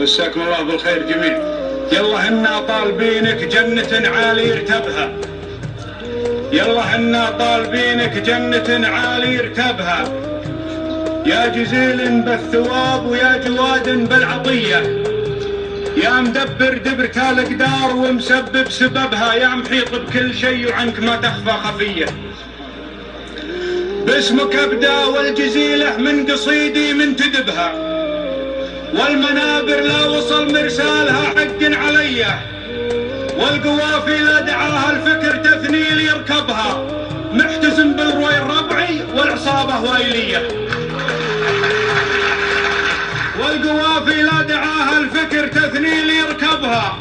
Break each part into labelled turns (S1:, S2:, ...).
S1: مساكم الله بالخير جميع. يلا هنا طالبينك جنة عالي ارتبها، يلا هنا طالبينك جنة عالي ارتبها، يا جزيل بالثواب ويا جواد بالعطية، يا مدبر دبرت الأقدار ومسبب سببها، يا محيط بكل شيء وعنك ما تخفى خفية. باسمك أبدأ والجزيلة من قصيدي منتدبها، والمنابر لا وصل مرسالها حق عليا، والقوافي لا دعاها الفكر تثنيل يركبها، محتزم بالروي الربعي والعصابة وايلية. والقوافي لا دعاها الفكر تثنيل يركبها،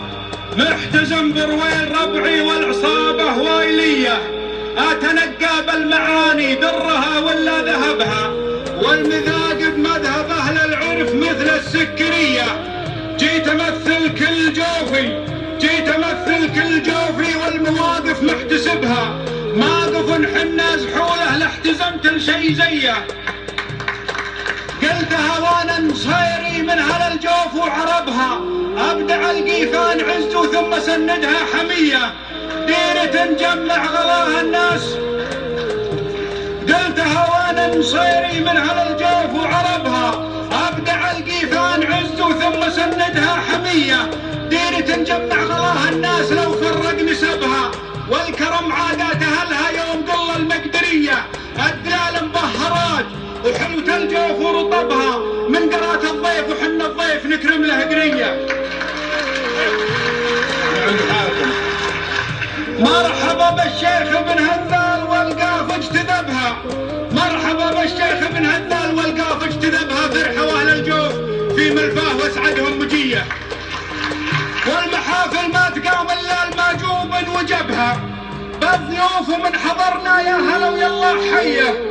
S1: محتزم بالروي الربعي والعصابة وايلية. أتنقى بالمعاني درها ولا ذهبها، والمذاق بمذهب أهل العرف مثل السكرية. جيت أمثل كل جوفي، جيت أمثل كل جوفي والمواقف محتسبها، ماقف حنا زحوله لاحتزمت لشي زيه. قلتها وانا نصيري من هل الجوف وعربها، أبدع القيفان عز ثم سندها حمية، ديرة نجمع غلاها الناس. قلتها وانا نصيري من هل الجوف وعربها، أبدع القيفان عز ثم سندها حمية، ديرة نجمع غلاها الناس لو فرق نسبها، والكرم عادات أهلها يوم قل المقدرية. الدلال مبهرات وحلوة الجوف ورطبها، من قرات الضيف وحنا الضيف نكرم له قرية. مرحبا بالشيخ بن هذال والقاف اجتذبها، مرحبا بالشيخ بن هذال والقاف اجتذبها، فرحوا اهل الجوف في ملفاه واسعدهم مجيه، والمحافل ما تقام الا الماجوب وجبها، بالضيوف ومن حضرنا يا هلا ويلا حيه،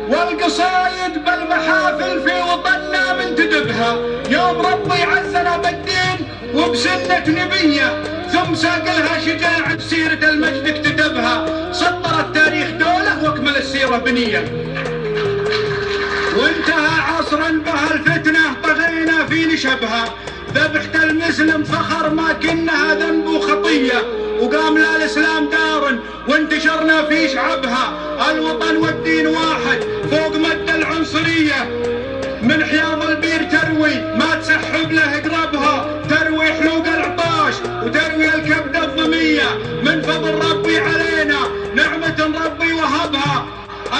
S1: والقصايد بالمحافل في وطننا منتدبها، يوم ربي عزنا بالدين وبسنة نبيه، ثم ساق لها شجاع بسيرة المجد اكتتبها، سطر التاريخ دولة واكمل السيرة بنية. وانتهى عصرا بها الفتنة طغينا في نشبها، ذبحت المسلم فخر ما كنها ذنب وخطية، وقام لا الاسلام دار وانتشرنا في شعبها، الوطن والدين واحد فوق مد العنصرية، من حياض البير تروي ما تسحب له قربها، تروي حلوق العطاش وتروي الكبد الضمية، من فضل ربي علينا نعمة ربي وهبها،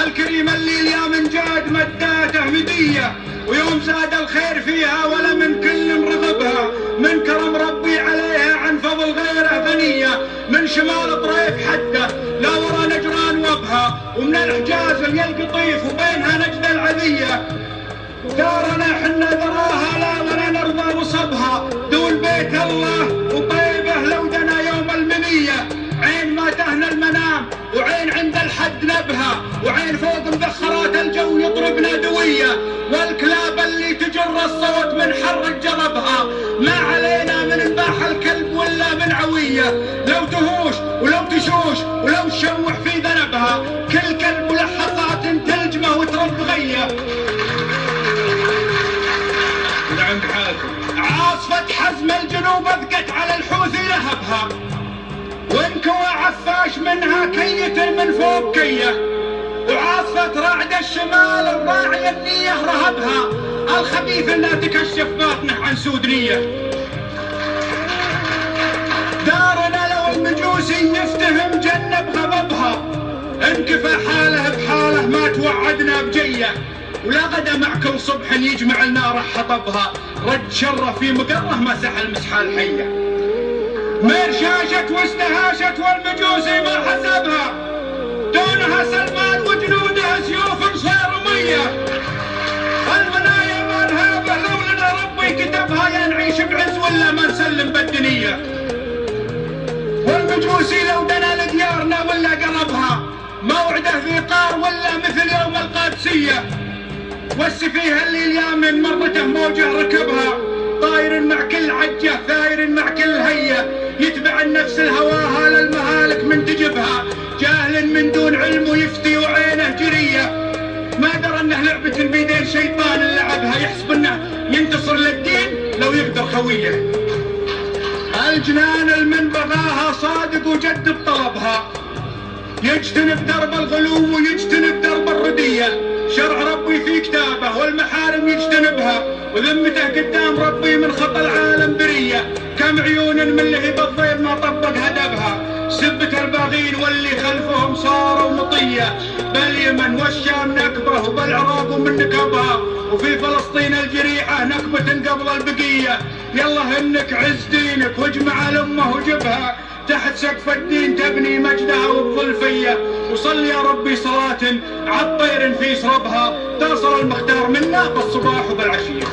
S1: الكريم اللي يا من جاد مداته هدية، ويوم زاد الخير فيها ولا من كل رغبها، من كرم ربي عليها عن فضل غيره غنية، من شمال طريف حده لا ورا نجران وبها، ومن الحجاز القطيف وبينها نجد العذية، دارنا حنا ذراها لا ولا نرضى وصبها، دول بيت الله وطيبه لو دنا يوم المنية، عين ما تهنى المنام وعين عند الحد نبها، وعين فوق مذخرات الجو يضربنا دوية، والكلاب اللي تجر الصوت من حرك جربها، ما علينا من انباح الكلب ولا من عوية، لو تهوش ولو تشوش ولو تشوح في ذنبها، كل كلب ملحظات تلجمه وترب غيه. عاصفة حزم الجنوب اذقت على الحوثي لهبها، وانكوى عفاش منها كية من فوق كية، وعاصفة رعد الشمال الراعي النية رهبها، الخبيث لا تكشف باطنه عن سودنية. دارنا لو المجوسي يفتهم جنب غضبها، انكفى حاله بحاله ما توعدنا بجيه، ولا غدا مع كل صبح يجمع النار حطبها، رد شره في مقره ما سحل مسحال حيه، مير شاشت واستهاشت والمجوسي ما حسبها، دونها سلمان وجنودها سيوف صيرميه، المنايا ما نهابه لو لنا ربي كتبها، يا نعيش بعز ولا ما نسلم بالدنيه، والمجوسي لو دنا لديارنا ولا قربها، موعده في قار ولا مثل يوم القادسيه، والسفيه اللي اليمن مرته موجه ركبها، طاير مع كل عجه ثاير مع كل هيه، يتبع النفس الهواها للمهالك من تجبها، جاهل من دون علم ويفتي وعينه جريه، ما درى انه لعبه بيدين شيطان لعبها، يحسب انه ينتصر للدين لو يقدر خويه. الجنان المن بغاها صادق وجد بطلبها، يجتنب درب الغلو ويجتنب درب الردية. شرع ربي في كتابه والمحارم يجتنبها، وذمته قدام ربي من خطى العالم برية. كم عيون من لهب الضير ما طبق هدفها، سبت الباغين واللي خلفهم صاروا مطية. باليمن والشام نكبة وبالعراق ومن نكبها، وفي فلسطين الجريحة نكبة قبل البقية. يلا انك عز دينك واجمع الامة وجبها، تحت سقف الدين تبني مجدها وتظل فيا. وصل يا ربي صلاة عالطير في سربها، تصل المختار منا بالصباح وبالعشية.